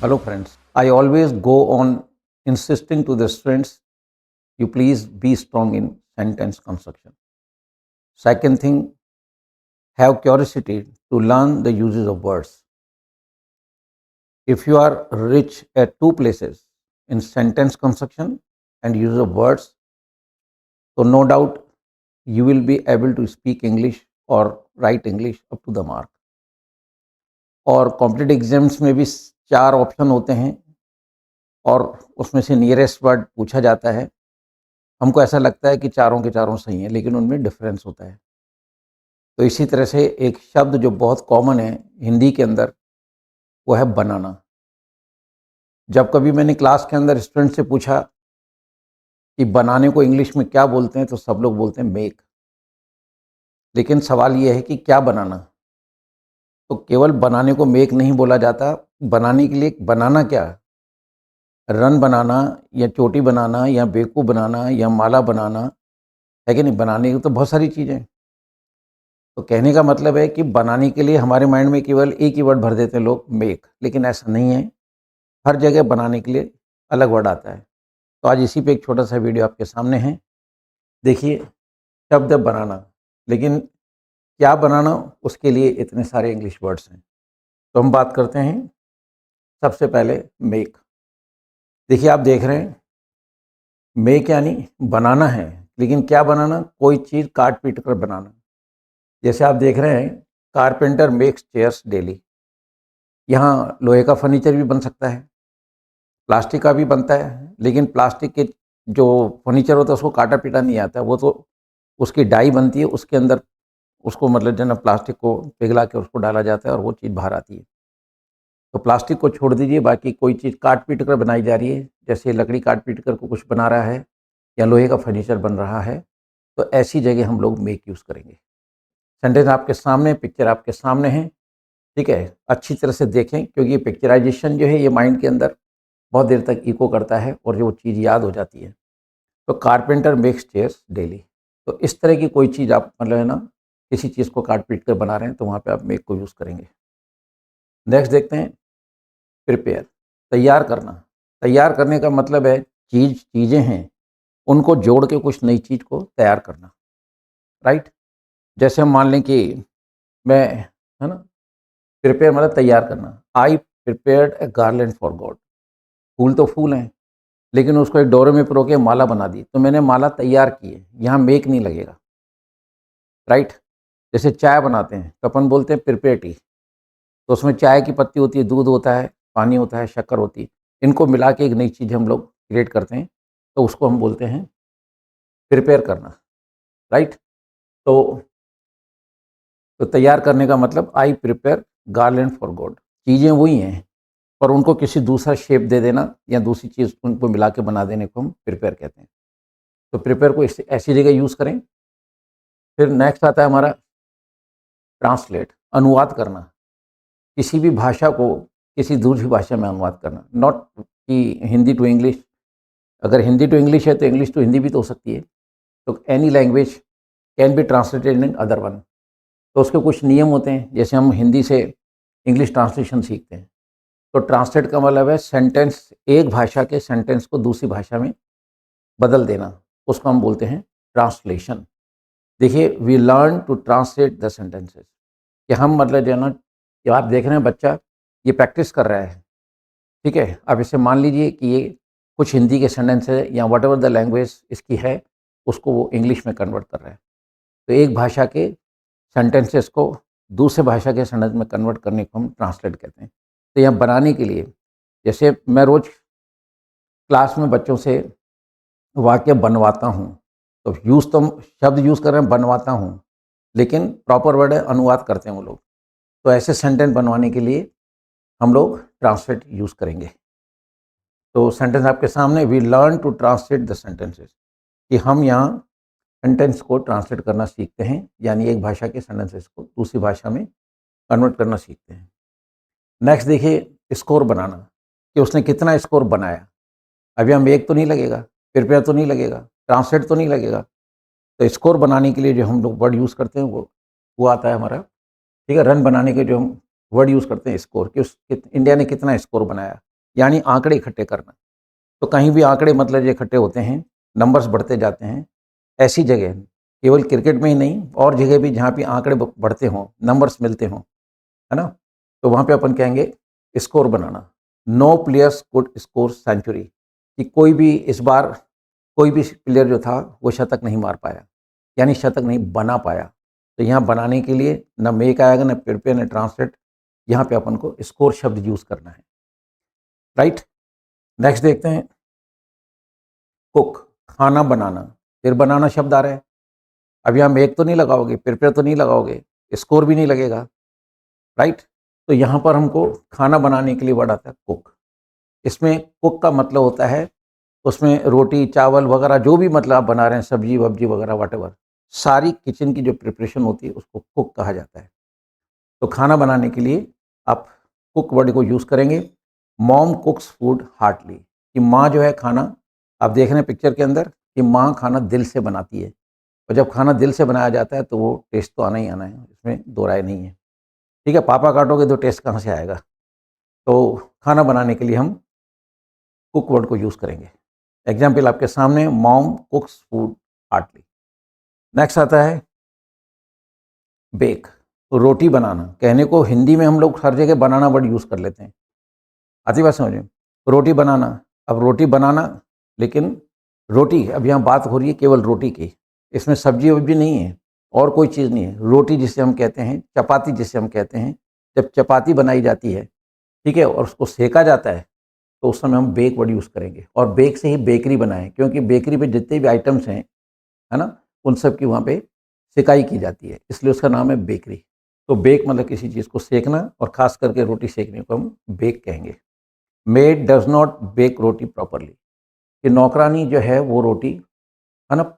Hello friends, I always go on insisting to the students, you please be strong in sentence construction. Second thing, have curiosity to learn the uses of words. If you are rich at two places in sentence construction and use of words, so no doubt you will be able to speak English or write English up to the mark. और competitive exams में भी चार option होते हैं और उसमें से nearest word पूछा जाता है। हमको ऐसा लगता है कि चारों के चारों सही हैं, लेकिन उनमें डिफरेंस होता है। तो इसी तरह से एक शब्द जो बहुत कॉमन है हिंदी के अंदर, वो है बनाना। जब कभी मैंने क्लास के अंदर स्टूडेंट से पूछा कि बनाने को इंग्लिश में क्या बोलते हैं, तो सब लोग बोलते हैं मेक। लेकिन सवाल ये है कि क्या बनाना? तो केवल बनाने को मेक नहीं बोला जाता, बनाने के लिए बनाना क्या? रन बनाना या चोटी बनाना या बेवकूफ़ बनाना या माला बनाना, है कि नहीं? बनाने की तो बहुत सारी चीज़ें। तो कहने का मतलब है कि बनाने के लिए हमारे माइंड में केवल एक ही वर्ड भर देते हैं लोग, मेक, लेकिन ऐसा नहीं है। हर जगह बनाने के लिए अलग वर्ड आता है। तो आज इसी पे एक छोटा सा वीडियो आपके सामने है। देखिए, शब्द है बनाना, लेकिन क्या बनाना, उसके लिए इतने सारे इंग्लिश वर्ड्स हैं। तो हम बात करते हैं सबसे पहले मेक। देखिए, आप देख रहे हैं मेक यानी बनाना है, लेकिन क्या बनाना? कोई चीज़ काट पीट कर बनाना। जैसे आप देख रहे हैं, कारपेंटर मेक्स चेयर्स डेली। यहाँ लोहे का फर्नीचर भी बन सकता है, प्लास्टिक का भी बनता है, लेकिन प्लास्टिक के जो फर्नीचर होता है उसको काटा पीटा नहीं आता है। वो तो उसकी डाई बनती है, उसके अंदर उसको मतलब जो है ना प्लास्टिक को पिघला के उसको डाला जाता है और वो चीज़ बाहर आती है। तो प्लास्टिक को छोड़ दीजिए, बाकी कोई चीज़ काट पीट कर बनाई जा रही है, जैसे लकड़ी काट पीट कर को कुछ बना रहा है या लोहे का फर्नीचर बन रहा है, तो ऐसी जगह हम लोग मेक यूज़ करेंगे। सेंटेंस आपके सामने, पिक्चर आपके सामने है, ठीक है? अच्छी तरह से देखें, क्योंकि ये पिक्चराइजेशन जो है ये माइंड के अंदर बहुत देर तक इको करता है और जो वो चीज़ याद हो जाती है। तो कारपेंटर मेक्स चेयर्स डेली। तो इस तरह की कोई चीज़ आप मतलब है ना, किसी चीज़ को काट पीट कर बना रहे हैं, तो वहाँ पे आप मेक को यूज़ करेंगे। नेक्स्ट देखते हैं, प्रिपेयर, तैयार करना। तैयार करने का मतलब है चीज़ें हैं, उनको जोड़ के कुछ नई चीज़ को तैयार करना, राइट? जैसे हम मान लें कि मैं, है ना, प्रिपेयर मतलब तैयार करना। I prepared a garland for God. फूल तो फूल हैं, लेकिन उसको एक डोरे में पिरो के माला बना दी, तो मैंने माला तैयार की है, यहाँ मेक नहीं लगेगा, राइट? जैसे चाय बनाते हैं तो अपन बोलते हैं प्रिपेयर टी। तो उसमें चाय की पत्ती होती है, दूध होता है, पानी होता है, शक्कर होती है, इनको मिला के एक नई चीज़ हम लोग क्रिएट करते हैं, तो उसको हम बोलते हैं प्रिपेयर करना, राइट? तो तैयार करने का मतलब I prepare garland for God. चीज़ें वही हैं, पर उनको किसी दूसरा शेप दे देना या दूसरी चीज़ उनको मिला के बना देने को हम प्रिपेयर कहते हैं। तो प्रिपेयर को ऐसी जगह यूज़ करें। फिर नेक्स्ट आता है हमारा ट्रांसलेट, अनुवाद करना। किसी भी भाषा को किसी दूसरी भाषा में अनुवाद करना, नॉट कि हिंदी टू इंग्लिश। अगर हिंदी टू इंग्लिश है तो इंग्लिश टू हिंदी भी तो हो सकती है। तो any language can B translated in other one. तो उसके कुछ नियम होते हैं, जैसे हम हिंदी से इंग्लिश ट्रांसलेशन सीखते हैं। तो ट्रांसलेट का मतलब है सेंटेंस, एक भाषा के सेंटेंस को दूसरी भाषा में बदल देना, उसको हम बोलते हैं ट्रांसलेशन। देखिए, we learn to translate the sentences, कि हम मतलब जो है ना, कि आप देख रहे हैं बच्चा ये प्रैक्टिस कर रहा है, ठीक है? अब इसे मान लीजिए कि ये कुछ हिंदी के सेंटेंस है या व्हाटएवर द लैंग्वेज इसकी है, उसको वो इंग्लिश में कन्वर्ट कर रहा है। तो एक भाषा के सेंटेंसेस को दूसरे भाषा के सेंटेंस में कन्वर्ट करने को हम ट्रांसलेट कहते हैं। तो यहाँ बनाने के लिए, जैसे मैं रोज़ क्लास में बच्चों से वाक्य बनवाता हूँ, तो यूज़ तो हम शब्द यूज़ कर रहे हैं बनवाता हूँ, लेकिन प्रॉपर वर्ड है अनुवाद करते हैं वो लोग। तो ऐसे सेंटेंस बनवाने के लिए हम लोग ट्रांसलेट यूज़ करेंगे। तो सेंटेंस आपके सामने, we learn to translate the sentences, कि हम यहाँ सेंटेंस को ट्रांसलेट करना सीखते हैं, यानी एक भाषा के सेंटेंसेस को दूसरी भाषा में कन्वर्ट करना सीखते हैं। नेक्स्ट देखिए, स्कोर बनाना, कि उसने कितना स्कोर बनाया। अभी हम एक तो नहीं लगेगा, प्रिपेयर तो नहीं लगेगा, ट्रांसलेट तो नहीं लगेगा। तो स्कोर बनाने के लिए जो हम लोग वर्ड यूज़ करते हैं वो आता है हमारा, ठीक है? रन बनाने के जो हम वर्ड यूज़ करते हैं स्कोर, कि उस इंडिया ने कितना स्कोर बनाया। यानी आंकड़े इकट्ठे करना। तो कहीं भी आंकड़े मतलब जो इकट्ठे होते हैं, नंबर्स बढ़ते जाते हैं, ऐसी जगह केवल क्रिकेट में ही नहीं और जगह भी जहाँ पे आंकड़े बढ़ते हों, नंबर्स मिलते हों, है ना, तो वहाँ पे अपन कहेंगे स्कोर बनाना। No players could score century, कि कोई भी इस बार कोई भी प्लेयर जो था वो शतक नहीं मार पाया, यानी शतक नहीं बना पाया। तो यहाँ बनाने के लिए न मेक आएगा, न प्रिपेयर, न ट्रांसलेट, यहाँ पे अपन को स्कोर शब्द यूज करना है। राइट, नेक्स्ट देखते हैं कुक, खाना बनाना। फिर बनाना शब्द आ रहा है। अब यहाँ मेक तो नहीं लगाओगे, प्रिपेयर तो नहीं लगाओगे, स्कोर भी नहीं लगेगा। राइट, तो यहाँ पर हमको खाना बनाने के लिए वर्ड आता है कुक। इसमें कुक का मतलब होता है उसमें रोटी चावल वगैरह जो भी मतलब आप बना रहे हैं, सब्जी वब्जी वगैरह वटेवर, सारी किचन की जो प्रिपरेशन होती है उसको कुक कहा जाता है। तो खाना बनाने के लिए आप कुक वर्ड को यूज़ करेंगे। मॉम कुक्स फूड हार्टली, कि माँ जो है खाना, आप देख रहे हैं पिक्चर के अंदर कि माँ खाना दिल से बनाती है, और जब खाना दिल से बनाया जाता है तो वो टेस्ट तो आना ही आना है, इसमें दो राय नहीं है। ठीक है, पापा काटोगे तो टेस्ट कहाँ से आएगा। तो खाना बनाने के लिए हम कुक वर्ड को यूज़ करेंगे। एग्जाम्पल आपके सामने, mom cooks food heartily. Next आता है बेक, रोटी बनाना। कहने को हिंदी में हम लोग हर जगह बनाना वर्ड यूज़ कर लेते हैं, आती बात समझ में, रोटी बनाना। अब रोटी बनाना, लेकिन रोटी, अब यहाँ बात हो रही है केवल रोटी की, इसमें सब्जी वब्जी नहीं है और कोई चीज़ नहीं है। रोटी जिसे हम कहते हैं, चपाती जिसे हम कहते हैं, जब चपाती बनाई जाती है, ठीक है, और उसको सेका जाता है, तो उस समय हम बेक वर्ड यूज़ करेंगे। और बेक से ही बेकरी बनाएं, क्योंकि बेकरी पे जितने भी आइटम्स हैं, है ना, उन सब की वहाँ पे सिकाई की जाती है, इसलिए उसका नाम है बेकरी। तो बेक मतलब किसी चीज़ को सेकना, और ख़ास करके रोटी सेकने को हम बेक कहेंगे। Maid does not bake roti properly, कि नौकरानी जो है वो रोटी, है ना,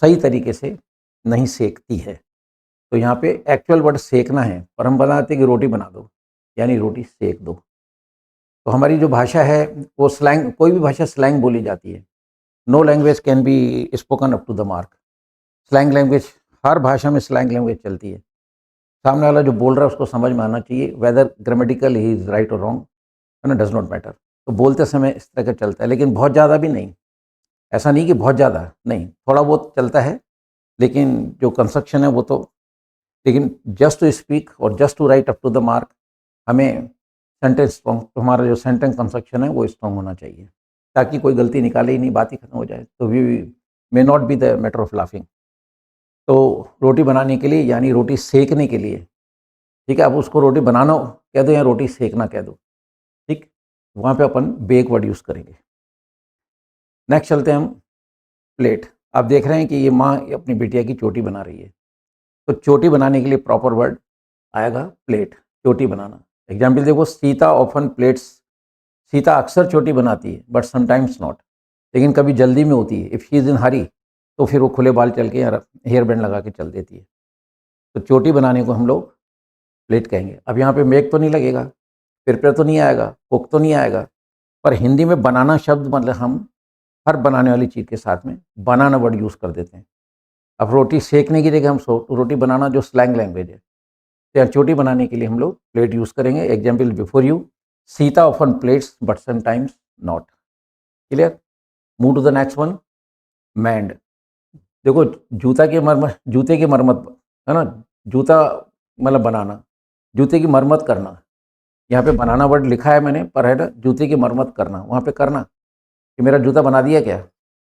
सही तरीके से नहीं सेकती है। तो यहाँ पे एक्चुअल वर्ड सेकना है, पर हम बनाते हैं कि रोटी बना दो, यानी रोटी सेक दो। तो हमारी जो भाषा है वो स्लैंग, कोई भी भाषा स्लैंग बोली जाती है। No language can be spoken up to the mark. Slang language, हर भाषा में स्लैंग लैंग्वेज चलती है। सामने वाला जो बोल रहा है उसको समझ में आना चाहिए, whether grammatical he is right और रॉन्ग, है ना, डज नॉट मैटर। तो बोलते समय इस तरह का चलता है, लेकिन बहुत ज़्यादा भी नहीं। ऐसा नहीं कि बहुत ज़्यादा नहीं, थोड़ा बहुत चलता है, लेकिन जो कंस्ट्रक्शन है वो तो, लेकिन जस्ट टू स्पीक और just to write up to the mark, हमें सेंटेंस स्ट्रॉन्ग, तो हमारा जो सेंटेंस कंस्ट्रक्शन है वो स्ट्रॉन्ग होना चाहिए, ताकि कोई गलती निकाले ही नहीं, बात ही खत्म हो जाए। तो we may not be the matter of laughing. तो रोटी बनाने के लिए, यानी रोटी सेकने के लिए, ठीक है, अब उसको रोटी बनाना कह दो या रोटी सेकना कह दो, ठीक, वहाँ पे अपन बेक वर्ड यूज़ करेंगे। नेक्स्ट चलते हैं हम प्लेट। आप देख रहे हैं कि ये माँ अपनी बिटिया की चोटी बना रही है, तो चोटी बनाने के लिए प्रॉपर वर्ड आएगा प्लेट, चोटी बनाना। एग्जाम्पल देखो, सीता ऑफन प्लेट्स, सीता अक्सर चोटी बनाती है बट समटाइम्स नॉट, लेकिन कभी जल्दी में होती है। इफ़ शी इज़ इन हरी, तो फिर वो खुले बाल चल के या हेयर बैंड लगा के चल देती है। तो चोटी बनाने को हम लोग प्लेट कहेंगे। अब यहाँ पे मेक तो नहीं लगेगा, प्रिपेयर तो नहीं आएगा, कुक तो नहीं आएगा, पर हिंदी में बनाना शब्द मतलब हम हर बनाने वाली चीज़ के साथ में बनाना वर्ड यूज़ कर देते हैं। अब रोटी सेकने की जगह हम रोटी बनाना जो स्लैंग लैंग्वेज है, तो यहाँ चोटी बनाने के लिए हम लोग प्लेट यूज़ करेंगे। Example before you, Sita often plates but sometimes not. Clear, move to the next one, mend. देखो, जूता की मरम्मत, जूते की मरम्मत, है ना, जूता मतलब बनाना, जूते की मरम्मत करना। यहाँ पे बनाना वर्ड लिखा है मैंने, पर है ना जूते की मरम्मत करना, वहाँ पे करना कि मेरा जूता बना दिया क्या,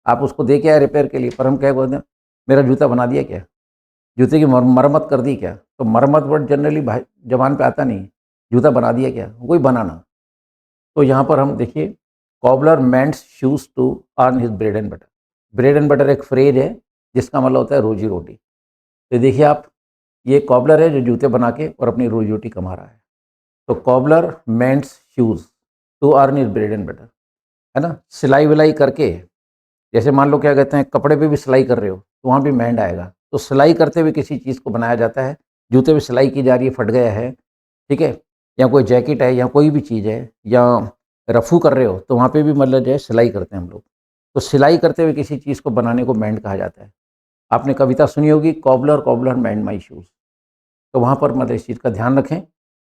आप उसको दे के आए रिपेयर के लिए, पर हम क्या बोलते हैं, मेरा जूता बना दिया क्या, जूते की मरम्मत कर दी क्या। तो मरम्मत वर्ड जनरली जबान पे आता नहीं, जूता बना दिया क्या, वही बनाना। तो यहाँ पर हम देखिए, cobbler mends shoes to earn his bread and butter. Bread and butter एक फ्रेज है जिसका मतलब होता है रोजी रोटी। तो देखिए आप, ये कॉबलर है जो जूते बना के और अपनी रोजी रोटी कमा रहा है। तो cobbler mends shoes to earn his bread and butter, है ना, सिलाई विलाई करके, जैसे मान लो क्या कहते हैं, कपड़े पे भी सिलाई कर रहे हो तो वहाँ भी मेंड आएगा। तो सिलाई करते हुए किसी चीज़ को बनाया जाता है, जूते पे सिलाई की जा रही है, फट गया है, ठीक है, या कोई जैकेट है या कोई भी चीज़ है, या रफू कर रहे हो तो वहाँ पे भी मतलब जो है सिलाई करते हैं हम लोग। तो सिलाई करते हुए किसी चीज़ को बनाने को मेंड कहा जाता है। आपने कविता सुनी होगी, कॉबलर कॉबलर मेंड माई शूज़। तो वहाँ पर मतलब इस चीज़ का ध्यान रखें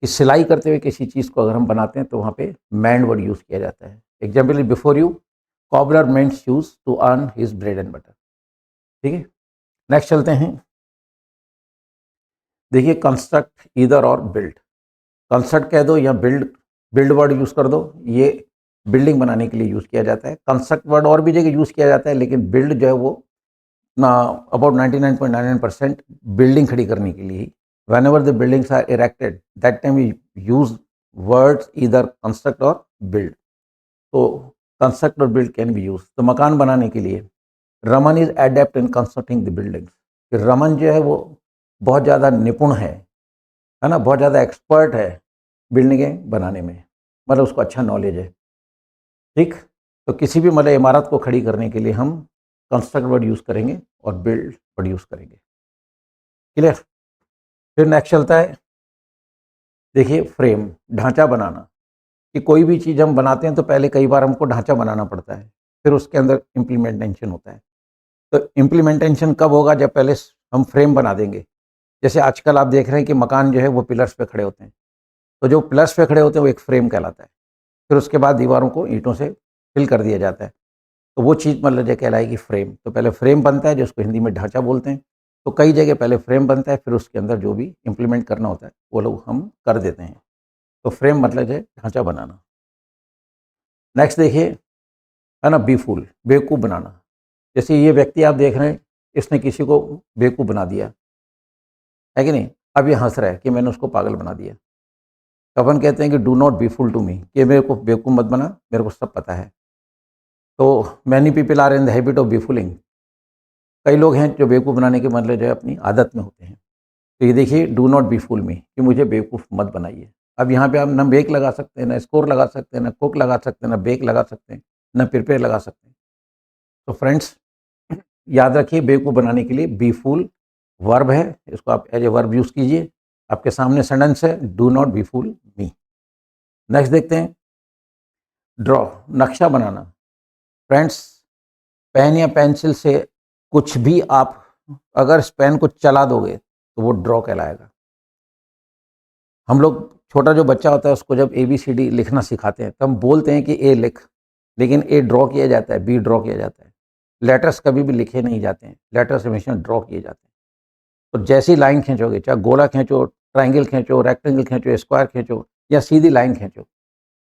कि सिलाई करते हुए किसी चीज़ को अगर हम बनाते हैं तो वहाँ पे मैंड वर्ड यूज़ किया जाता है। Example, before you cobbler mend shoes to earn his bread and butter. ठीक है, नेक्स्ट चलते हैं। देखिए, कंस्ट्रक्ट, ईदर और बिल्ड। कंस्ट्रक्ट कह दो या बिल्ड, बिल्ड वर्ड यूज़ कर दो, ये बिल्डिंग बनाने के लिए यूज़ किया जाता है। कंस्ट्रक्ट वर्ड और भी जगह यूज़ किया जाता है, लेकिन बिल्ड जो है वो अबाउट 99.99% बिल्डिंग खड़ी करने के लिए। whenever the buildings are erected, that time we use words either construct or build. तो कंस्ट्रक्ट और बिल्ड कैन बी यूज। तो मकान बनाने के लिए Raman is adept in constructing the buildings. Raman जो है वो बहुत ज़्यादा निपुण है ना, बहुत ज़्यादा एक्सपर्ट है बिल्डिंगें बनाने में, मतलब उसको अच्छा नॉलेज है। ठीक, तो किसी भी मतलब इमारत को खड़ी करने के लिए हम कंस्ट्रक्ट वर्ड यूज़ करेंगे और बिल्ड वर्ड यूज़ करेंगे। क्लियर? फिर नेक्स्ट चलता है, देखिए, फ्रेम, ढांचा बनाना। कि कोई भी चीज़ हम बनाते हैं तो पहले कई बार हमको ढांचा बनाना पड़ता है, फिर उसके अंदर इम्प्लीमेंटेशन होता है। तो इम्प्लीमेंटेशन कब होगा? जब पहले हम फ्रेम बना देंगे। जैसे आजकल आप देख रहे हैं कि मकान जो है वो पिलर्स पे खड़े होते हैं, तो जो पिलर्स पे खड़े होते हैं वो एक फ्रेम कहलाता है। फिर उसके बाद दीवारों को ईंटों से फिल कर दिया जाता है, तो वो चीज़ मतलब जो कहलाएगी फ्रेम। तो पहले फ्रेम बनता है, जिसको हिंदी में ढांचा बोलते हैं। तो कई जगह पहले फ्रेम बनता है, फिर उसके अंदर जो भी इम्प्लीमेंट करना होता है वो लोग हम कर देते हैं। तो फ्रेम मतलब है ढांचा बनाना। नेक्स्ट देखिए, है ना, बी फूल, बेवकूफ़ बनाना। जैसे ये व्यक्ति आप देख रहे हैं, इसने किसी को बेवकूफ़ बना दिया है कि नहीं। अब ये हंस रहा है कि मैंने उसको पागल बना दिया। तो अपन कहते हैं कि do not be fool to me, कि मेरे को बेवकूफ़ मत बना, मेरे को सब पता है। तो many people are in the habit of befooling. कई लोग हैं जो बेवकूफ़ बनाने के मतलब जो है अपनी आदत में होते हैं। तो ये देखिए, डू नॉट बी फूल मी, कि मुझे बेवकूफ़ मत बनाइए। अब यहाँ पे आप ना बेक लगा सकते हैं, ना स्कोर लगा सकते हैं, ना कुक लगा सकते हैं, ना बेक लगा सकते हैं, ना प्रिपेयर लगा सकते हैं। तो फ्रेंड्स, याद रखिए, बेवकूफ़ बनाने के लिए बी फूल वर्ब है, इसको आप एज ए वर्ब यूज़ कीजिए। आपके सामने सेंटेंस है, do not be fool me. Next देखते हैं, ड्रॉ, नक्शा बनाना। फ्रेंड्स, पेन या पेंसिल से कुछ भी आप अगर इस पेन को चला दोगे तो वो ड्रॉ कहलाएगा। हम लोग, छोटा जो बच्चा होता है उसको जब ABCD लिखना सिखाते हैं तो हम बोलते हैं कि ए लिख, लेकिन ए ड्रॉ किया जाता है, बी ड्रॉ किया जाता है। लेटर्स कभी भी लिखे नहीं जाते हैं, लेटर्स हमेशा ड्रॉ किए जाते हैं। तो जैसी लाइन खींचोगे, चाहे गोला खींचो, ट्राइंगल खींचो, रेक्टेंगल खींचो, स्क्वायर खींचो या सीधी लाइन खींचो,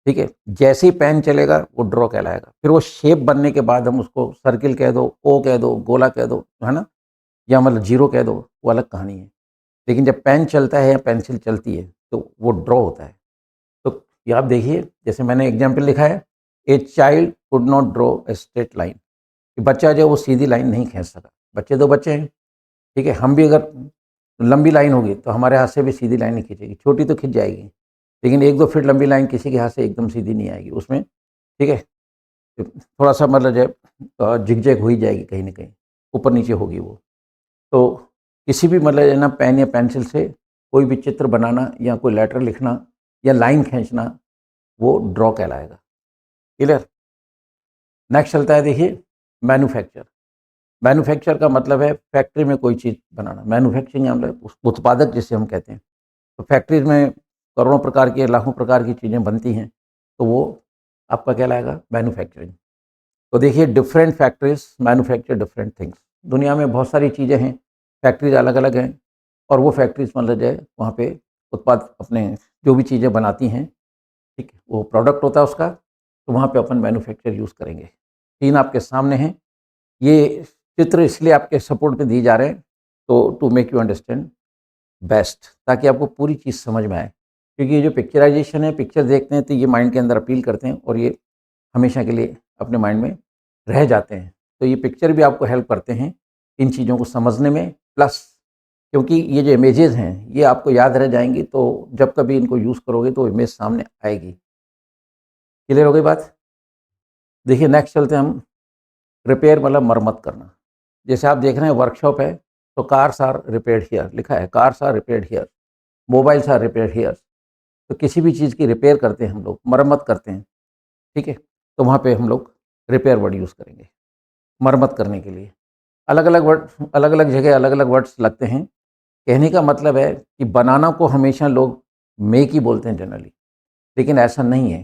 ठीक है, जैसे ही पेन चलेगा वो ड्रॉ कहलाएगा। फिर वो शेप बनने के बाद हम उसको सर्किल कह दो, ओ कह दो, गोला कह दो, है ना, या मतलब जीरो कह दो, वो अलग कहानी है। लेकिन जब पेन चलता है या पेंसिल चलती है तो वो ड्रॉ होता है। तो ये आप देखिए, जैसे मैंने एग्जाम्पल लिखा है, a child could not draw a straight line, कि बच्चा जो है वो सीधी लाइन नहीं खींच सका। बच्चे तो बच्चे हैं, ठीक है, हम भी अगर लंबी लाइन होगी तो हमारे हाथ से भी सीधी लाइन नहीं खींचेगी, छोटी तो खींच जाएगी, लेकिन 1-2 फीट लंबी लाइन किसी के हाथ से एकदम सीधी नहीं आएगी उसमें। ठीक है, तो थोड़ा सा मतलब जो है झिकझैक हो ही जाएगी, कहीं ना कहीं ऊपर नीचे होगी वो। तो किसी भी मतलब है ना, पेन या पेंसिल से कोई भी चित्र बनाना या कोई लेटर लिखना या लाइन खींचना, वो ड्रॉ कहलाएगा। क्लियर? नेक्स्ट चलता है, देखिए, मैन्युफैक्चर। मैन्युफैक्चर का मतलब है फैक्ट्री में कोई चीज़ बनाना। मैन्युफैक्चरिंग मतलब उत्पादक जिसे हम कहते हैं। तो फैक्ट्रीज में करोड़ों प्रकार की, लाखों प्रकार की चीज़ें बनती हैं, तो वो आपका कहलाएगा मैन्युफैक्चरिंग। तो देखिए, different factories manufacture different things. दुनिया में बहुत सारी चीज़ें हैं, फैक्ट्रीज अलग अलग हैं, और वो फैक्ट्रीज मतलब जो है वहाँ पे उत्पाद अपने जो भी चीज़ें बनाती हैं, ठीक है, वो प्रोडक्ट होता है उसका, तो वहाँ पे अपन मैन्युफैक्चर यूज़ करेंगे। तीन आपके सामने हैं, ये चित्र इसलिए आपके सपोर्ट में दिए जा रहे हैं, तो to make you understand best, ताकि आपको पूरी चीज़ समझ में आए। क्योंकि ये जो पिक्चराइजेशन है, पिक्चर देखते हैं तो ये माइंड के अंदर अपील करते हैं और ये हमेशा के लिए अपने माइंड में रह जाते हैं। तो ये पिक्चर भी आपको हेल्प करते हैं इन चीज़ों को समझने में, प्लस क्योंकि ये जो इमेजेस हैं ये आपको याद रह जाएंगी, तो जब कभी इनको यूज़ करोगे तो इमेज सामने आएगी। क्लियर हो गई बात? देखिए, नेक्स्ट चलते हैं हम, रिपेयर मतलब मरम्मत करना। जैसे आप देख रहे हैं वर्कशॉप है, तो कार्स आर रिपेयर्ड हियर लिखा है, cars are repaired here, mobiles are repaired here. तो किसी भी चीज़ की रिपेयर करते हैं हम लोग, मरम्मत करते हैं, ठीक है, तो वहाँ पे हम लोग रिपेयर वर्ड यूज़ करेंगे मरम्मत करने के लिए। अलग अलग वर्ड, अलग अलग जगह अलग अलग वर्ड्स लगते हैं। कहने का मतलब है कि बनाना को हमेशा लोग मेक ही बोलते हैं जनरली, लेकिन ऐसा नहीं है।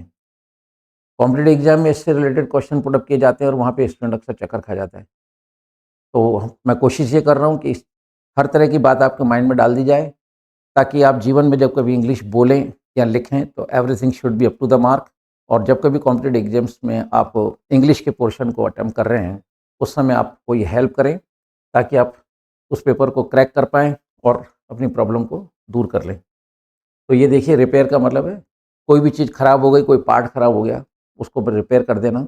कॉम्पिटिटिव एग्जाम में इससे रिलेटेड क्वेश्चन पुट अप किए जाते हैं और वहाँ पे स्टूडेंट अक्सर चक्कर खा जाता है। तो मैं कोशिश ये कर रहा हूँ कि हर तरह की बात आपके माइंड में डाल दी जाए, ताकि आप जीवन में जब कभी इंग्लिश बोलें या लिखें तो everything should be up to the mark. और जब कभी कॉम्पिटिटिव एग्जाम्स में आप इंग्लिश के पोर्शन को अटेम्प्ट कर रहे हैं, उस समय आप कोई हेल्प करें ताकि आप उस पेपर को क्रैक कर पाएँ और अपनी प्रॉब्लम को दूर कर लें। तो ये देखिए, रिपेयर का मतलब है कोई भी चीज़ खराब हो गई, कोई पार्ट खराब हो गया, उसको रिपेयर कर देना,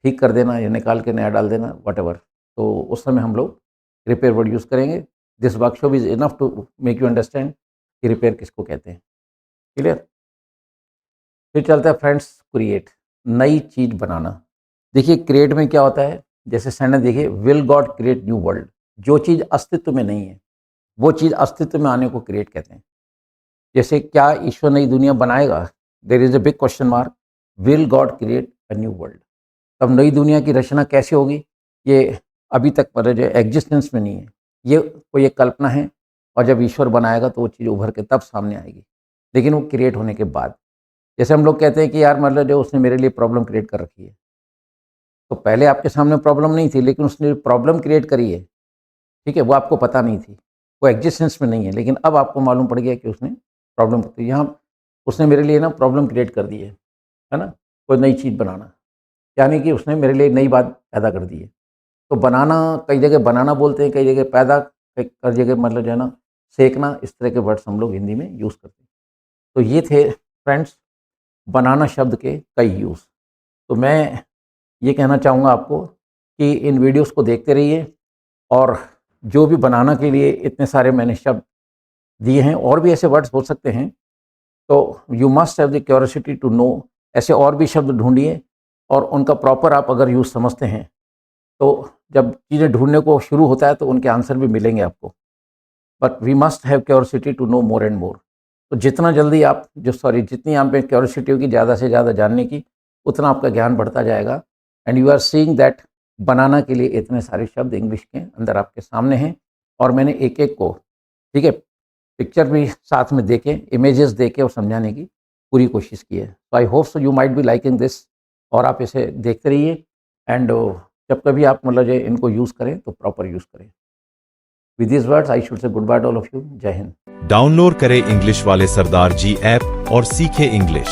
ठीक कर देना या निकाल के नया डाल देना, व्हाटएवर। तो उस समय हम लोग रिपेयर वर्ड यूज़ करेंगे। This workshop is enough to make you understand कि रिपेयर किसको कहते हैं। क्लियर? फिर चलता है फ्रेंड्स, क्रिएट, नई चीज़ बनाना। देखिए क्रिएट में क्या होता है, जैसे सेंटेंस देखिए, will God create new world. जो चीज़ अस्तित्व में नहीं है, वो चीज़ अस्तित्व में आने को क्रिएट कहते हैं। जैसे क्या ईश्वर नई दुनिया बनाएगा? There is a big question mark. Will God create a new world? तब नई दुनिया की रचना कैसे होगी? ये अभी तक मतलब जो एग्जिस्टेंस में नहीं है, ये कोई एक कल्पना है, और जब ईश्वर बनाएगा तो वो चीज़ उभर के तब सामने आएगी, लेकिन वो क्रिएट होने के बाद। जैसे हम लोग कहते हैं कि यार मतलब जो उसने मेरे लिए प्रॉब्लम क्रिएट कर रखी है, तो पहले आपके सामने प्रॉब्लम नहीं थी, लेकिन उसने प्रॉब्लम क्रिएट करी है, ठीक है, वो आपको पता नहीं थी, वो एग्जिस्टेंस में नहीं है, लेकिन अब आपको मालूम पड़ गया कि उसने प्रॉब्लम, तो यहाँ उसने मेरे लिए ना प्रॉब्लम क्रिएट कर दी है ना, कोई नई चीज़ बनाना, यानी कि उसने मेरे लिए नई बात पैदा कर दी है। तो बनाना, कई जगह बनाना बोलते हैं, कई जगह पैदा, कई जगह मतलब जो है ना सेकना, इस तरह के वर्ड्स हम लोग हिंदी में यूज़ करते हैं। तो ये थे फ्रेंड्स बनाना शब्द के कई यूज़। तो मैं ये कहना चाहूँगा आपको कि इन वीडियोस को देखते रहिए, और जो भी बनाना के लिए इतने सारे मैंने शब्द दिए हैं, और भी ऐसे वर्ड्स हो सकते हैं, तो you must have the curiosity to know, ऐसे और भी शब्द ढूंढिए, और उनका प्रॉपर आप अगर यूज़ समझते हैं, तो जब चीज़ें ढूँढने को शुरू होता है तो उनके आंसर भी मिलेंगे आपको। But we must have curiosity to know more and more. तो जितना जल्दी आप जितनी आप में क्यूरियोसिटी होगी ज़्यादा से ज़्यादा जानने की, उतना आपका ज्ञान बढ़ता जाएगा। And you are seeing that बनाना के लिए इतने सारे शब्द इंग्लिश के अंदर आपके सामने हैं, और मैंने एक-एक को, ठीक है, पिक्चर भी साथ में देके, इमेजेस देके और समझाने की पूरी कोशिश की है। तो I hope so you might be liking this, और आप इसे देखते रहिए, एंड जब कभी आप मतलब जो इनको यूज़ करें तो प्रॉपर यूज़ करें। With this words I should say good by two all of you. जय हिंद। डाउनलोड करें इंग्लिश वाले सरदार जी ऐप और सीखें इंग्लिश।